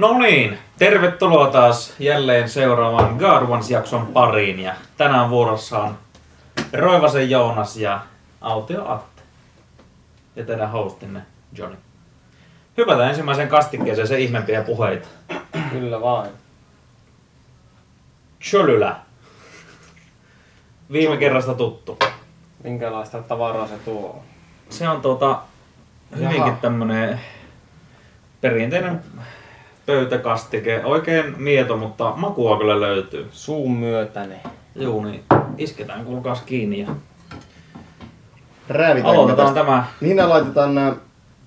No niin, tervetuloa taas jälleen seuraavaan God Ones-jakson pariin. Ja tänään vuorossa on Roivasen Joonas ja Autio Atte. Ja teidän hostinne Johnny. Hypätään ensimmäisen kastikkeeseen se ihmeempiä puheita. Kyllä vain. Chölylä. Viime kerrasta tuttu. Minkälaista tavaraa se tuo? Se on hyvinkin tämmönen perinteinen pöytäkastike. Oikein mieto, mutta makua kyllä löytyy. Suun myötäne. Juu, niin isketään kuulkaas kiinni ja Räävitäänkö aloitetaan tästä? tämä. Mihin laitetaan nämä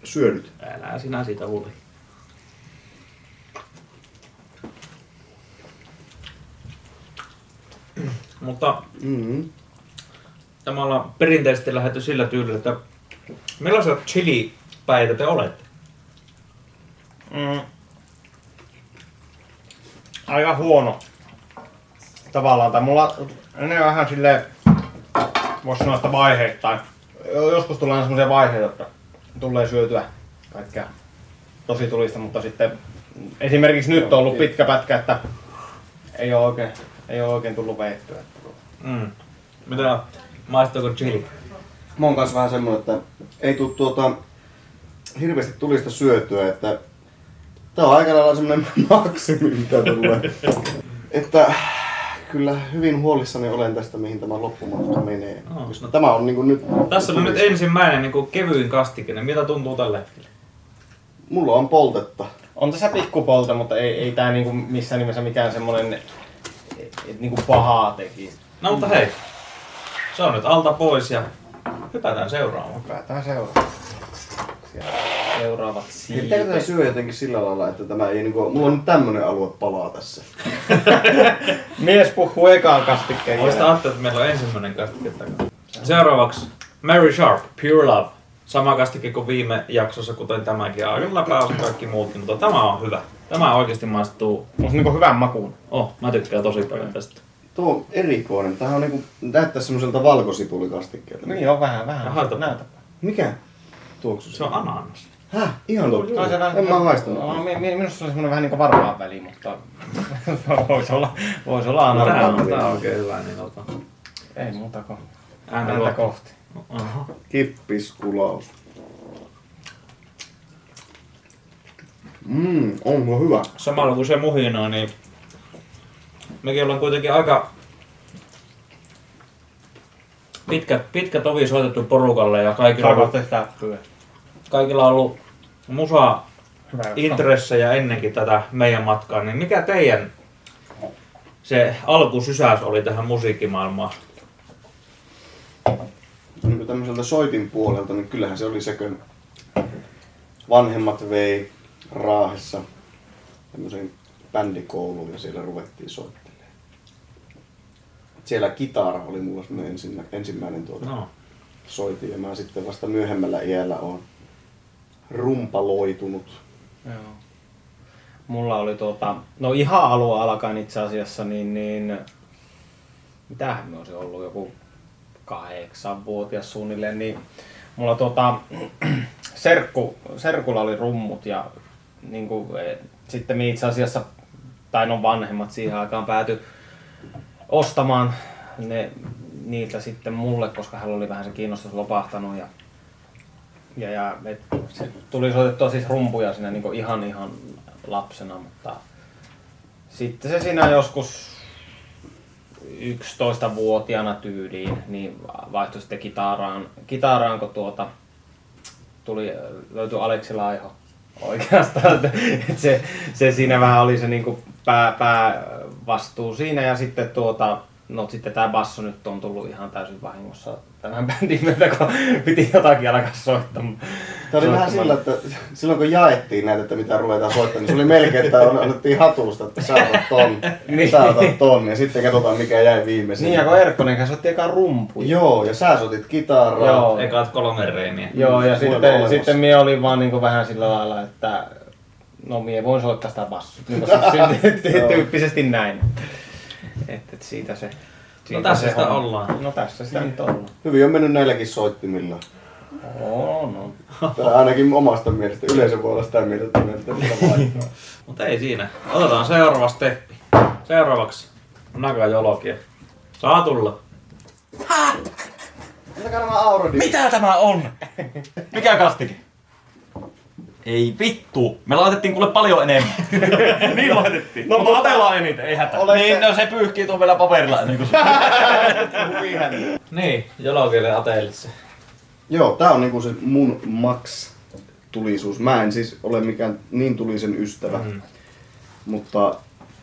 syödyt? Älä sinä siitä huoli. Mutta tämä ollaan perinteisesti lähdetty sillä tyylillä, että millaisia chilipäitä te olette? Aika huono. Tavallaan. Tai mulla menee vähän silleen, vois sanoa, että vaiheittain. Joskus tulee semmoisia vaiheita, että tulee syötyä kaikkea tosi tulista, mutta sitten esimerkiksi nyt on ollut pitkä pätkä, että ei ole oikein tullut veettyä. Mitä maistuuko chili? Mä oon kanssa vähän semmonen, että ei tuu hirveästi tulista syötyä, että tää on aika lailla semmonen maksimi mitä tulee. Että kyllä hyvin huolissani olen tästä mihin tämä loppumatka menee. No, Tämä on niinku nyt... tässä on nyt ensimmäinen niin kevyin kastike. Miltä tuntuu tällä hetkellä? Mulla on poltetta. On tässä pikkupolta, mutta ei tää niinku missään nimessä mikään semmonen et niinku pahaa tekisi. No mutta hei, se on nyt alta pois ja hypätään seuraavaan. Päätään seuraavaksi. Seuraavat Pitääkö tämä siivet. syö jotenkin sillä lailla, että tämä ei niinku... Mulla on nyt tämmönen alue palaa tässä. Mies puhuu ekaan kastikkeen Voisi jälkeen. ajatella, että meillä on ensimmäinen kastike takana. Seuraavaksi Mary Sharp, Pure Love. Sama kastike kuin viime jaksossa, kuten tämäkin. Aika läpäosa kaikki muutkin, mutta tämä on hyvä. Tämä oikeasti maistuu. On se niinku hyvän makuun. Mä tykkään tosi paljon tästä. Tuo on erikoinen. Tämähän on niinku... Näyttää semmoiselta valkosipulikastikkeelta. Niin on vähän. Haita. Näytä. Mikä? Tuoksu Se on ananas. Häh? Ihan totta. No, se vähän- En mä haistanut. Minusta se on semmonen vähän niinku varmaan väli, mutta vois olla anarkaa. Tää on oikein hyvä, niin Ei muuta kuin ääntä ääntä kohti. kohti. Aha. Kippiskulaus. Onko hyvä? Samalla kun se muhinoi, niin mekin ollaan kuitenkin aika pitkä tovi soitettu porukalle ja kaikilla on ollut musa intressejä ennenkin tätä meidän matkaa, niin mikä teidän se alkusysäys oli tähän musiikkimaailmaan? Niin kuin tämmöiseltä soitin puolelta, niin kyllähän se oli se, kun vanhemmat vei Raahessa tämmöisen bändikouluun ja siellä ruvettiin soittelemaan. Siellä kitara oli mulla semmoinen ensimmäinen No. soitin ja mä sitten vasta myöhemmällä iällä oon rumpaloitunut. Joo. Mulla oli no ihan alun alkaen itse asiassa, niin mitähän me olisi ollut, joku 8-vuotias suunnilleen, niin mulla serkulla oli rummut ja niinku, sitten me itse asiassa, tai no vanhemmat siihen aikaan päätyi ostamaan niiltä sitten mulle, koska hän oli vähän se kiinnostus lopahtanut ja se tuli soitettua siis rumpuja siinä niinku ihan lapsena, mutta sitten se siinä joskus 11-vuotiaana tyyliin niin vaihtui sitten kitaraan kun löytyi Aleksi Laiho oikeastaan, se siinä vähän oli se niinku päävastuu siinä ja sitten no sitten tää basso nyt on tullut ihan täysin vahingossa tämän bändin myötä, kun piti jotakin alkaa soittamaan. Tämä oli vähän sillä, että silloin kun jaettiin näitä, että mitä ruvetaan soittamaan, niin se oli melkein, että annettiin hatusta, että sä otat ton ja sitten katsotaan mikä jäi viimeisenä. Niin ja kun Erkkonen soitti ekaan rumpuja. Joo, ja sä soitit kitaraa. Joo. Ekat 3 reimiä. Joo, ja Mulla sitten mie olin vaan niinku vähän sillä lailla, että no mie voin soittaa sitä bassoa. Tyyppisesti näin. Että siitä se... No tässä sitä ollaan. No tässä sitä nyt ollaan. Hyvin on mennyt näilläkin soittimilla. On. Tai ainakin omasta mielestä. Yleisö voi olla sitä mieltä, että meidän pitää vaihtaa. Mutta ei siinä. Otetaan seuraava steppi. Seuraavaksi Nagajologia. Saa tulla. Antakaa nämä aurodit. Mitä tämä on? Mikä kastike? Ei vittu. Me laitettiin kuule paljon enemmän. Niin laitettiin. No mutta atellaan eniten, ei hätää. Niin, no se pyyhkii tuon vielä paperilla ennen kuin se. Niin, Jologille Atelisse. Joo, tää on niinku se mun max-tulisuus. Mä en siis ole mikään niin tulisen ystävä. Mutta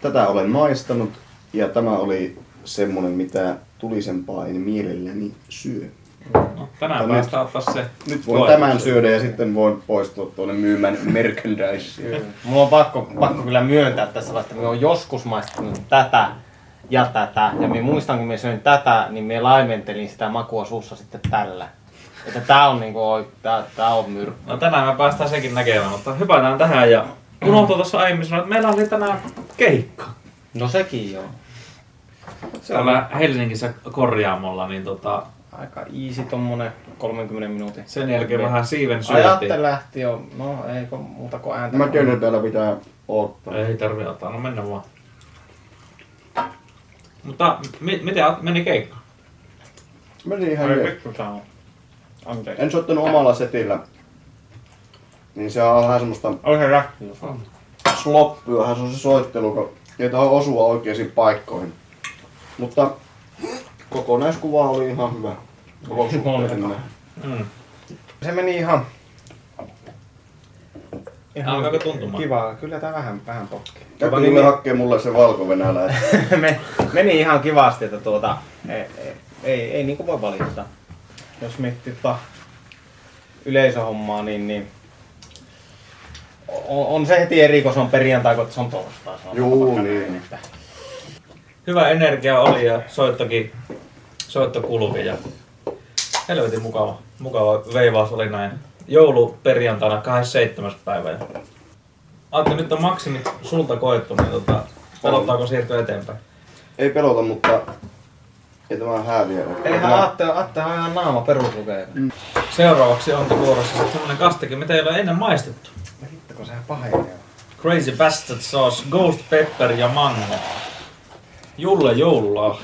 tätä olen maistanut ja tämä oli semmonen, mitä tulisempaa en mielelläni syö. No, tänään Tämä- päästään ottaa se. Nyt voin tämän syödä ja sitten voin poistua tuonne myymään merchandise. Mulla on pakko kyllä myöntää tässä vaiheessa, että mä oon joskus maistanut tätä ja tätä. Ja mä muistan, kun mä söin tätä, niin mä laimentelin sitä makua suussa sitten tällä. Että tää on niinku tää on myrkky. No tänään me päästään sekin näkemään, mutta hypätään tähän ja unohtui tuossa aiemmin sanoa, että meillä oli tänään keikka. No sekin joo. Täällä Helsingissä korjaamolla, niin Aika easy tommonen 30 minuutin. sen jälkeen vähän siiven syötiin. Ajatte lähti jo, no eikö muuta kuin ääntä. Mä tiedän, että täällä pitää odottaa. Ei tarvi ottaa, no mennä vaan. Mutta miten meni keikka? Meni ihan Ai jees. vittu tää on. Anteeksi. En soittanut omalla setillä. Niin se on vähän semmoista Oli se lähti jos on. sloppyähän se on se soittelu, kun ei tahdo osua oikeisiin paikkoihin. Mutta kokonaiskuva oli ihan hyvä. Onneton. Se meni ihan Alkaako tuntumaan? kiva. Kyllä tää vähän pokki. Käytkö niin hakkee mulle se valko-venäläinen? Meni ihan kivasti, että ei niinku voi valittaa. Jos miettii yleisöhommaa, niin on se heti eri, kun se on perjantai, kun se on torstai. Se on Juu, vaikka niin. näin, että Hyvä energia oli ja soitto kulki ja helvetin mukava veivaus oli näin. Joulu perjantaina 27. päivä. Ja Atte, nyt on maksimit sulta koettu, niin pelottaako siirtyä eteenpäin? Ei pelota, mutta ei tämä häviä ole. eihän Atte on ihan naama peruslukee. Seuraavaksi on vuorossa sitten semmonen kastike, mitä ei ole ennen maistettu. Hittako sehän pahenee. Crazy Bastard Sauce, Ghost Pepper ja Mango. Julle joululahja.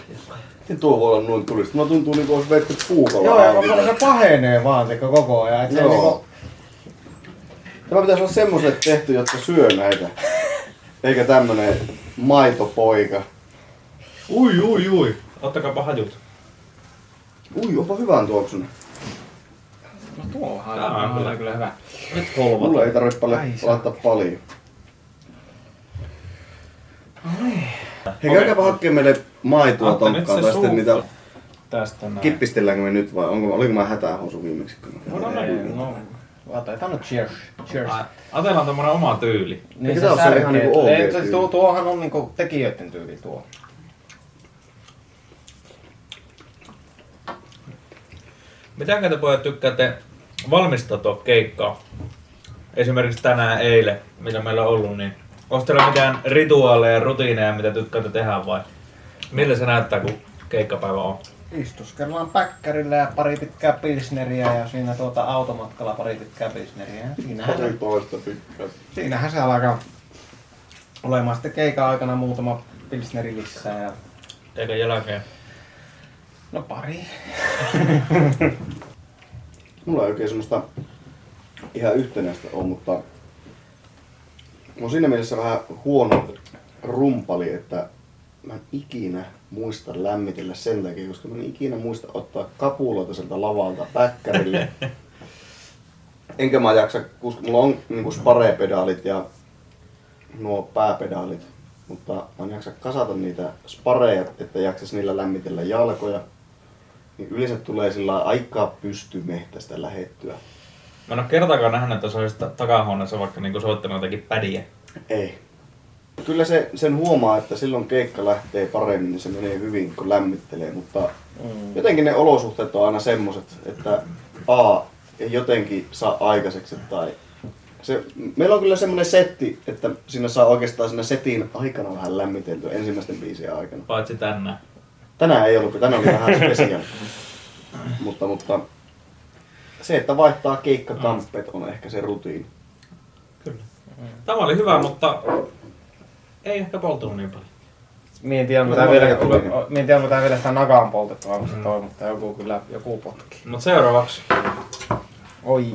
Miten tuo voi olla noin tulista? Mulla tuntuu niinku olisi vetty puukolla. Joo, ja auki. se pahenee vaan koko ajan. Et se Joo. niinku, Tämä pitäisi olla semmoset tehty, jotka syö näitä. Eikä tämmönen maitopoika. Ui. Ottakaapa hajut. Ui, onpa hyvän tuoksunen. no tuohan Tää on on kyllä hyvä. Nyt Mulla holvat. ei tarvitse paljon Ai, se- laittaa paljon. Hei, käykääpä hakkeen meille maitoa Atte, nyt tonkkaan se tai sitten suu- niitä... Tästä näin. Kippistelläänkö me nyt vai oliko mä hätähousu viimeksi? No, otetaan nyt cheers. Cheers. Atella on tommonen oma tyyli. Eikö tää oo se ihan niinku Ei, OG-tyyli? tuohan on niinku tekijöiden tyyli tuo. Mitä te pojat tykkäätte valmistaa tuo keikkaa? Esimerkiksi tänään, eilen, mitä meillä on ollut, niin onko teillä mitään rituaaleja ja rutiineja, mitä tykkäätte tehdä vai miltä se näyttää, kun keikkapäivä on? Istuskellaan päkkärillä ja pari pitkää pilsneriä ja siinä automatkalla pari pitkää pilsneriä. Ja siinähän se alkaa olemaan sitten keikan aikana muutama pilsneri lisää ja Eikä jälkeen. no pari. Mulla ei oikein semmoista ihan yhtenäistä ole, mutta mä oon siinä mielessä vähän huono rumpali, että mä en ikinä muista lämmitellä sen takia, koska mä en ikinä muista ottaa kapuloita sieltä lavalta päkkärille. Enkä mä jaksa, koska mulla on niinku spare-pedaalit ja nuo pääpedaalit, mutta mä en jaksa kasata niitä spareja, että jaksas niillä lämmitellä jalkoja. Niin yleensä tulee sillä aikaa pystymehtästä lähettyä. Mä en oo kertaakaan nähnyt, että se olisi takahuoneessa vaikka niinku soittanut jotakin pädiä. Ei. Kyllä sen huomaa, että silloin keikka lähtee paremmin ja se menee hyvin, kun lämmittelee, mutta jotenkin ne olosuhteet on aina semmoset, että ei jotenkin saa aikaiseksi tai meillä on kyllä semmoinen setti, että siinä saa oikeastaan siinä setin aikana vähän lämmiteltyä ensimmäisten biisien aikana. Paitsi tänään. Tänään ei ollut, kun tänään oli vähän spesiaali. mutta se, että vaihtaa keikkakamppeet on ehkä se rutiini. Kyllä. Tämä oli hyvä, mutta ei ehkä poltunut niin paljon. Mie en tiedä, mitä vielä sitä nagaan poltettua, onko se toi, mutta joku potki. Mut seuraavaksi. Oi,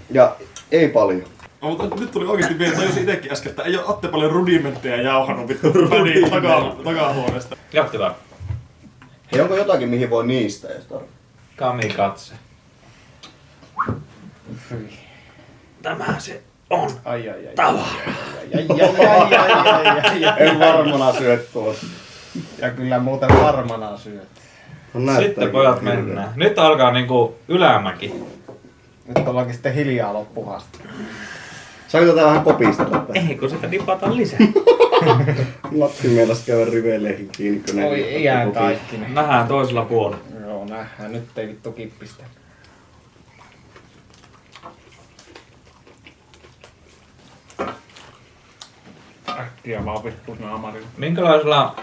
Ja ei paljon. No, mutta nyt tuli oikeesti mieleen, tajusin itekin äsken, että ei oo Atte paljon rudimentteja jauhannut vittu pädiin takahuoneesta. Jatketaan. Hei, onko jotakin mihin voi niistä, jos tarvitsee? Kamikatse. Tämä se on ai. tavara. En varmana syöt tuossa. Ja kyllä muuten varmana syöt. Sitten pojat mennään. Nyt alkaa niinku ylämäki. Nyt ollaankin sitten hiljaa loppuhasti. Saanko tätä vähän kopistella? Ei, kun sitä dipataan lisää. Lapsi mielas käydä riveleihin kiinni, kun ne Oi, iän kaikki ne. Nähdään toisella puolella. Joo, nähdään. Nyt ei vittu kippistä. Äkkiä vaan vittu naamarilla. Minkälaisella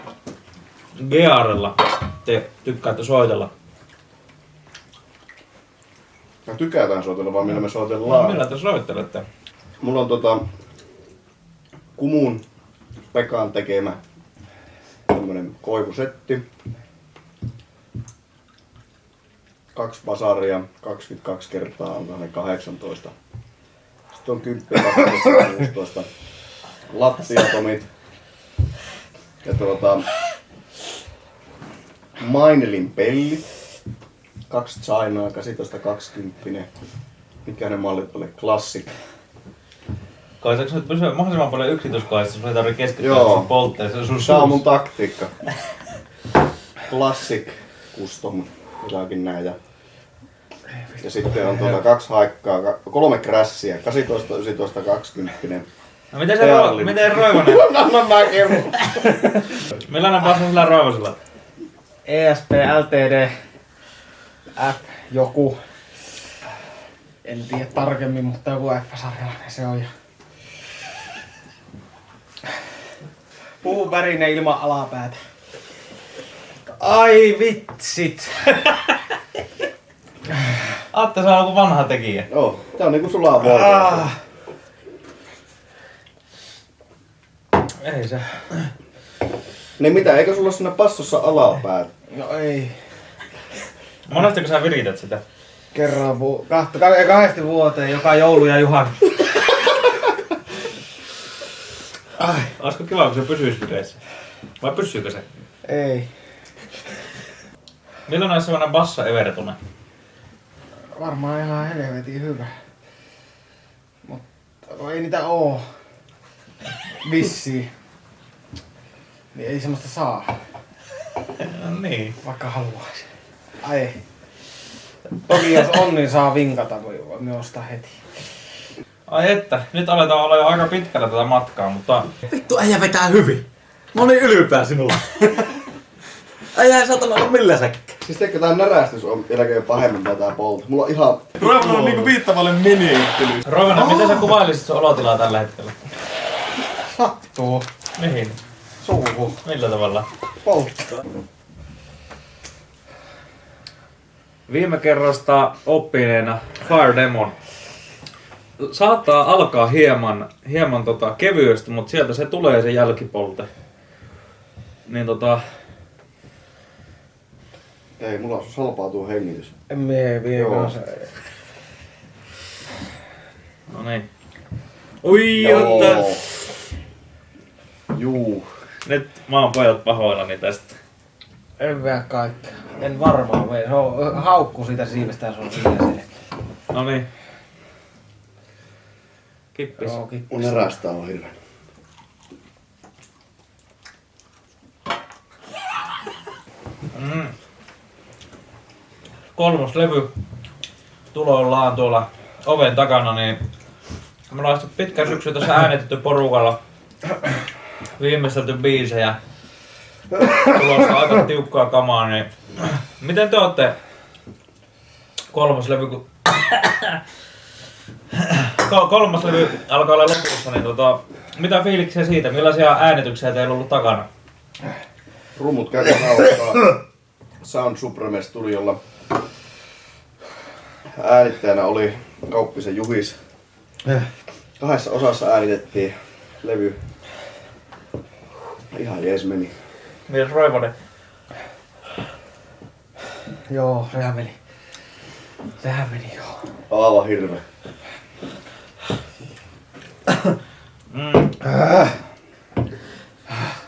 gearella te tykkäätte soitella? Me tykätään soitella, vaan millä me soitellaan. Millä te soittelette? Mulla on Kumun Pekan tekemä tämmönen koivusetti. 2 basaria, 22 kertaa on 18. Sitten on 10, 16 lattiatomit. Ja Mainelin pelli. 2 Chinaa, 18-20. Mitkä ne mallit oli? Classic. Koitatko nyt pysyä mahdollisimman paljon yksityiskohdissa, sun ei tarvitse keskittyä Joo. sun poltteeseen. Tää on mun taktiikka. Classic Custom, jotakin näin. Ja sitten on 2 haikkaa, 3 crashia, 18, 19, 20. No miten Roivonen? Anna mä kerron. Millainen basso sillä Roivosella? ESP, LTD, F, joku. En tiedä tarkemmin, mutta joku F-sarjalainen se on. Puun värinen ilman alapäätä. Ai vitsit! Atte, sä on joku vanha tekijä. Joo, tää on niinku sulaa vuotta. Ei se. Niin mitä, eikö sulla ole siinä passossa alapäät? No ei. Monestiko sä virität sitä? Kerran kahdesti vuoteen, joka joulu ja juhannus. Olisiko kiva, kun se pysyisi vireissä? Vai pysyykö se? Ei. Milloin olisi sellainen bassa Evertune? Varmaan ihan helvetin hyvä. Mutta ei niitä oo. Vissiin. Niin ei semmoista saa, No niin. vaikka haluaisi. Ai. Toki jos on, niin saa vinkata, voi ostaa heti. Ai että, nyt aletaan olla jo aika pitkällä tätä matkaa, mutta Vittu, äijä vetää hyvin. Mä olin ylpeä sinulla. Äijä ei saatana olla millään säkkä. Siis teikö tää närästys on vieläkin pahemmin tää polta? Mulla on ihan... Roivonen on niinku viittavalle mini-yhtely. Roivonen, miten sä kuvailisit sun olotilaa tällä hetkellä? Sattuu. Mihin? Suuhu. Millä tavalla? Polttaa. Viime kerrasta oppineena Fire Demon saattaa alkaa hieman kevyesti, mutta sieltä se tulee se jälkipolte. Niin Ei, mulla salpautuu hengitys. En mie vie Joo. kanssa. no niin. Ui, jotta. Juu. Nyt mä oon pojat pahoillani tästä. En vie kaikkea. En varmaan vie. Se on haukku siitä siivestä ja se on siinä selkeä. No niin. Kippis. Joo, kiitos. Mun närästä on hirveän. Kolmos levy tuloillaan tuolla oven takana, niin me ollaan sitten pitkä syksy tässä äänitetty porukalla. Viimeistelty biisejä. Tulossa aika tiukkaa kamaa, niin miten te ootte kolmas levy, kun kolmas levy alkaa olla lopussa, niin mitä fiiliksiä siitä? Millaisia äänityksiä teillä on ollut takana? Rummut käydään auttaa Sound Supreme Studiolla. äänittäjänä oli Kauppisen Juhis. 2 osassa äänitettiin levy. Ihan jees meni. Mites Roivonen? Joo, sehän meni. Sehän meni joo. Aivan hirveä.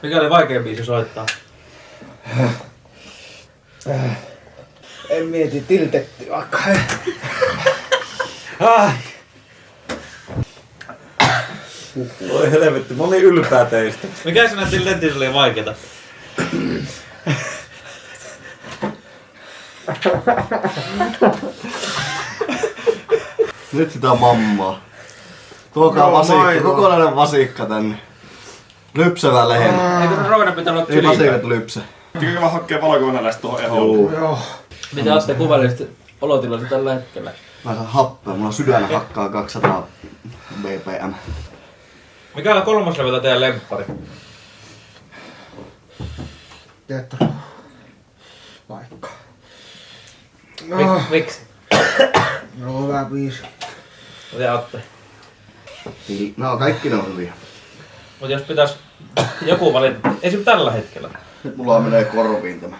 Mikä oli vaikein biisi soittaa? En mieti, tiltetty vaikka. Ai. Oi helvetti, mä olin ylpeä teistä. Mikä sinä lentissä oli vaikeeta? Nyt sitä mammaa. Tuokaa vasikka, kokonainen vasikka tänne. Lypsevä lehmä. Eikö se Roivonen pitää olla Ei tylikä? vasikat lypsä. Pitääkö mä hakea valkovenäläistä tuohon ehoon? Joo. Mitä Atte kuvallisesti olotilasi tällä hetkellä? Mä saan happea, mulla sydän hakkaa 200 bpm. Mikä on 3. levyltä teidän lemppari? Tiedätkö? Vaikka. Miksi? No hyvä biisi. Miten Atte? No kaikki ne on hyviä. Mut jos pitäis joku valita, esim. tällä hetkellä. Nyt mulla menee korviin tämä.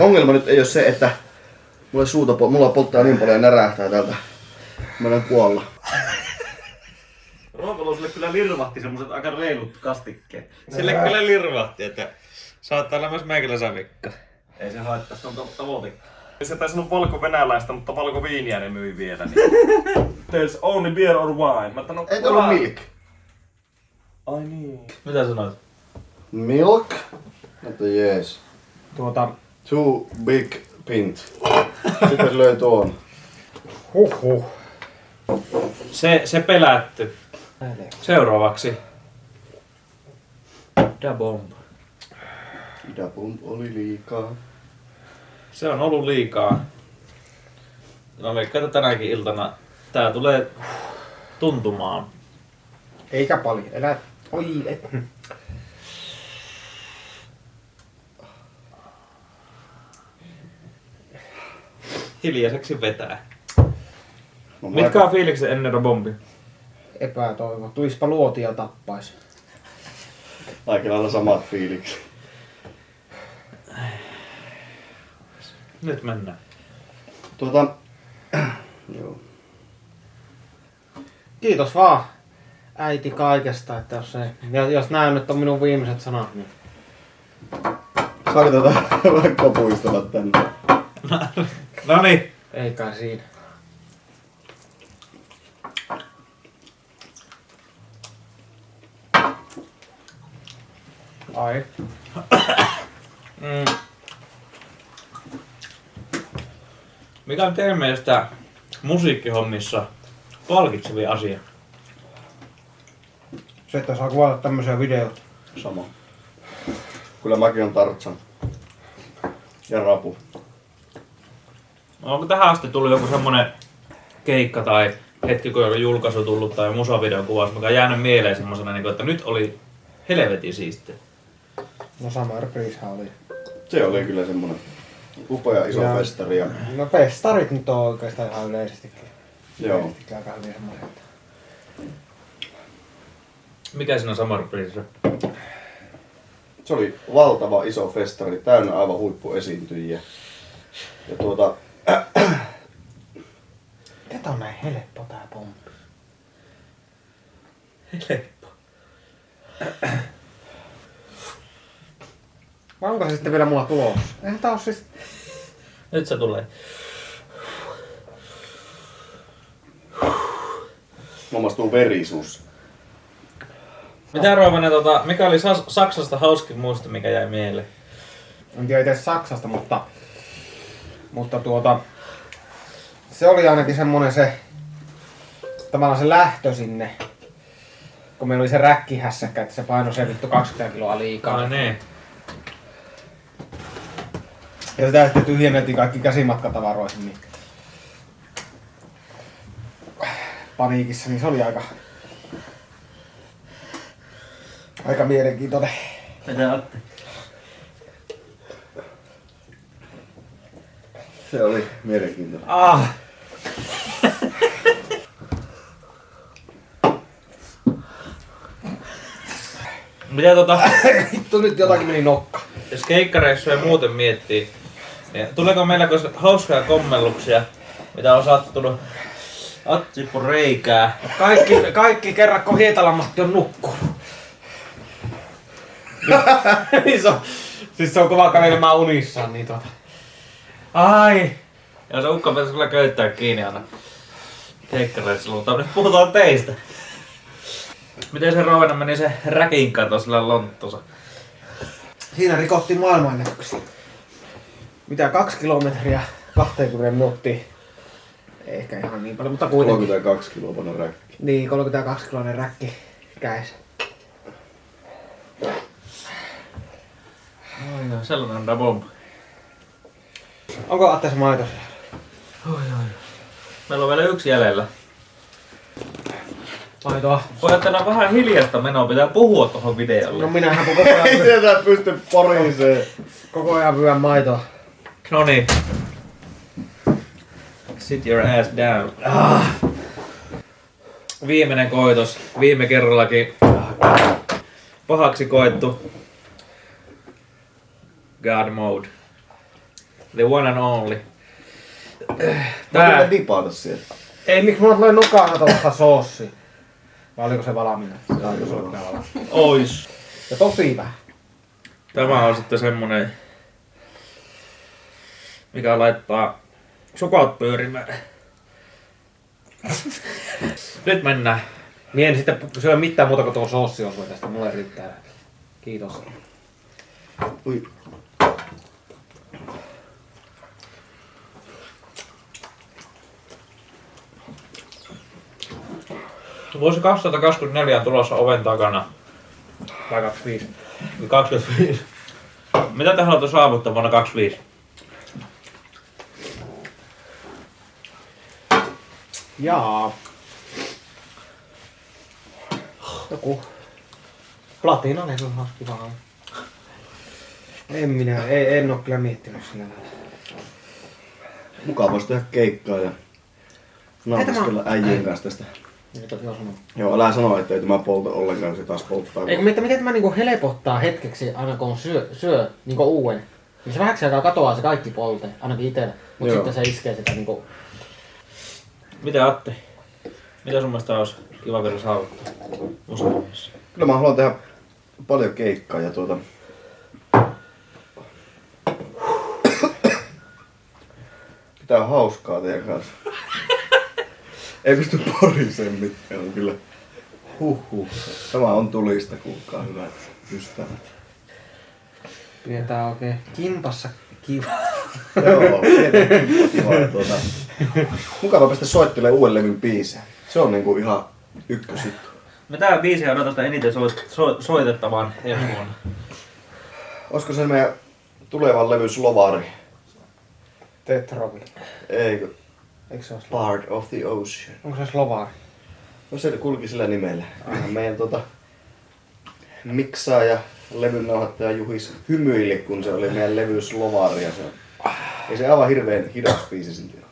Ongelma nyt ei ole se, että mulla polttaa niin paljon ja närähtää täältä. Mä en kuolla. Ruokaluusille kyllä lirvahti semmoset aika reilut kastikkeet. Sille kyllä lirvahti, että saattaa olla myös meikäläisen vikka. Ei se haittaa, se on tavoite. Se taisi sanoa valko-venäläistä, mutta valko-viiniä ne myi vielä. Niin. There's only beer or wine. Mä no, Ei tullut milk. Ai niin. Mitä sanoit? Milk? Mutta jees. Tuota, 2 big pint. Sitten löi tuon. huhhuh. Se pelätty. Seuraavaksi. Da Bomb. Idapump oli liikaa. Se on ollut liikaa. No veikkaan, että tänäkin iltana tää tulee tuntumaan. Eikä paljon. Elä... Oi, et. Hiljaiseksi vetää. No, Mitkä on fiilikset ennen Da Bombia? Epätoivo. Tuispa luotia tappais. Aika lailla samat fiilikset. Nyt mennään. Joo. Kiitos vaan äiti kaikesta, että jos nää nyt on minun viimeiset sanat, niin Saako tätä vaikka puistella tänne? Noniin. ei kai siinä. Ai. Mikä on teidän mielestä musiikkihommissa palkitsevin asia? Se, että saa kuvata tämmöisiä videoita. Sama. Kyllä mäkin on Tartsan. Ja Rapu. Onko tähän asti tullut joku semmonen keikka tai hetki, kun on julkaisu tullut tai musavideon kuvaus, mikä on jäänyt mieleen semmosena, että nyt oli helvetin siistiä? No Summer Breezehän oli. Se oli kyllä semmonen upea iso Ja- festari. Ja... No festarit nyt on oikeastaan ihan yleisestikin. Joo. Yleisestikin aika hyviä semmoisia. Mikä siinä on Summer Breeze? Se oli valtava iso festari, täynnä aivan huippuesiintyjiä. Ja Ketä on näin helppo tää pomppi? Helppo. Vai onko se sitten vielä mulla tulossa? Eihän tää oo siis... Nyt se tulee. omastuu verisuus. Mitä Roivonen, mikä oli Saksasta hauskin muisto, mikä jäi mieleen? En tiedä itse Saksasta, mutta se oli ainakin semmonen tavallaan se lähtö sinne. Kun meillä oli se räkkihässäkkä, että se painoi se vittu 20 kiloa liikaa. Ai niin. Ja sitä sitten tyhjennettiin kaikki käsimatkatavaroihin, niin paniikissa, niin se oli aika mielenkiintoinen. Mitä Atte? Se oli mielenkiintoinen. Mitä Vittu nyt jotakin meni nokka. jos keikkareissuja muuten miettii, niin tuleeko meillä hauskoja kommelluksia, mitä on sattunut Atsippu reikää? Kaikki kerran, kun Hietalan Matti on nukkunut. Niin siis se on kova kävelemään unissaan, niin Ai! Ja se ukko pitäisi kyllä köyttää kiinni aina keikkareissulla, mutta nyt puhutaan teistä. Miten se Rovena meni se räkin kato sillä lonttosa? Siinä rikottiin maailmanennätyksiä. Mitä 2 kilometriä 20 minuuttiin? Ehkä ihan niin paljon, mutta kuitenkin. 32 kiloa panna räkki. Niin, 32 kiloinen räkki käes. Ai joo, sellainen on da bomba. Onko Atte se maito? Meillä on vielä yksi jäljellä. Maitoa. Pojat, vähän hiljasta menoa, pitää puhua tohon videolle. No minähän koko ajan Ei sieltä pysty poriseen. koko ajan pyydän maitoa. Noniin. Sit your ass down. Viimeinen koitos. Viime kerrallakin pahaksi koettu. God mode. The one and only. Mä pitää dipata sieltä. Ei, miksi mulla tulee nokana tuosta soossi? Vai oliko se valaminen? Oliko se oikein valaminen? Ois. Ja tosi vähän. Tämä on sitten semmonen, mikä laittaa sukot pyörimään. Nyt mennään. Mie en sitten syö mitään muuta kuin tuo soossi osui tästä. Mulle riittää. Kiitos. Ui. Vuosi 2024 on tulossa oven takana. Vai 25. 25. Mitä te haluatte saavuttaa vuonna 25? Jaa. Joku platinalevy on kiva. En oo kyllä miettinyt sillä lailla. Mukaan voisi tehdä keikkaa ja nautiskella äijien kanssa tästä. Mitä te sanoo? Joo, älä sano, ettei tämä polta ollenkaan, se taas polttaa. Eikö miten tämä niinku helpottaa hetkeksi aina kun on syö niinku uuden. Niin se vähäksi aikaa katoaa se kaikki polte, ainakin itellä. Mut Joo. sitten se iskee sitä niinku... Mitä Atte? Mitä sun mielestä olisi kiva vielä saavuttaa musiikissa? Kyllä mä haluan tehdä paljon keikkaa ja pitää olla hauskaa teidän kanssa. Ei pysty poriseen mitään, kyllä. Huhhuh. Tämä on tulista, kuulkaa hyvät ystävät. Pidetään oikein kimpassa kiva. Joo, kiva. Mukava päästä soittelemaan uuden levyn biisejä. Se on niinku ihan ykkösjuttu. Mitä biisiä odotatte eniten soitettavan ensi vuonna? Olisiko se meidän tulevan levy Slovari? Tetrovi. Eikö? Eikö se ole Part of the Ocean. Onko se Slovari? No se kulki sillä nimellä. Meidän miksaaja, levynauhoittaja Juhis hymyili, kun se oli meidän levy Slovari. Ja ei se aivan hirveen hidas biisi silti ole.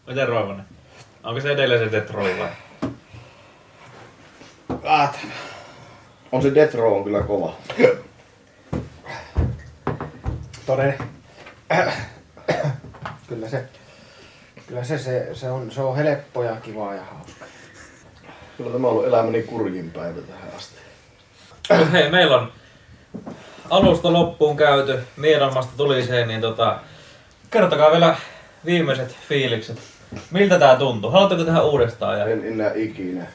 Miten Roivonen? Onko se edelleen se Detroit vai? On se Death Row on kyllä kova. Todella. Kyllä se on helppoa ja kivaa ja hauska. Kyllä tämä on ollut elämäni kurjin päivä tähän asti. Hei, meillä on alusta loppuun käyty, miedommasta tuliseen, niin kertokaa vielä viimeiset fiilikset. Miltä tää tuntuu? Haluatteko tehdä uudestaan? Ja... En enää ikinä.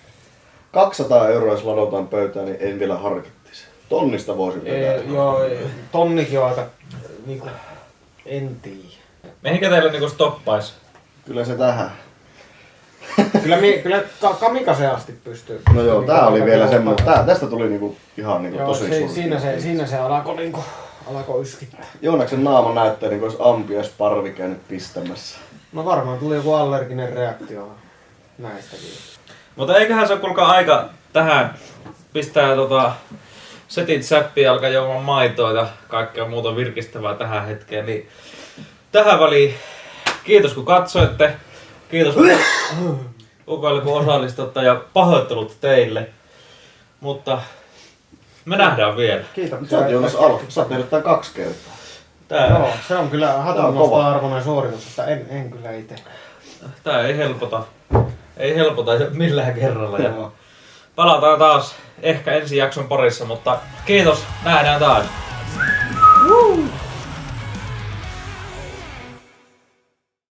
200 euroa jos ladotaan pöytään, niin en vielä harkittisi. Tonnista voisin vetää. Joo, tonnikin on aika niinku, en tiedä. Mihinkä teillä niinku stoppais? Kyllä se tähän. Kyllä kamikaseen asti pystyy. No joo, tää oli vielä semmoinen. Tästä tuli niinku ihan niinku Joo, tosi surkea. siinä se alkoi yskittää. Joonaksen naama näyttää niinku olisi ampiaisparvi käynyt pistämässä. No varmaan tuli joku allerginen reaktio näistäkin. Mutta eiköhän se ole kuulkaa aika tähän pistää setit säppiin, alkaa juomaan maitoa ja kaikkea muuta virkistävää tähän hetkeen. Niin tähän väliin kiitos kun katsoitte. ukoille kun osallistutte ja pahoittelut teille. Mutta me nähdään vielä. Kiitoksia. Sä oot Joonas aloittanut. Sä oot tehnyt tän 2 kertaa. Tää, Se on kyllä Tää on hatunnosta kova. arvoinen suoritus, että en kyllä itse. tää ei helpota. Ei helpota millään kerralla. Ja Joo. palataan taas ehkä ensi jakson parissa, mutta kiitos. Nähdään taas.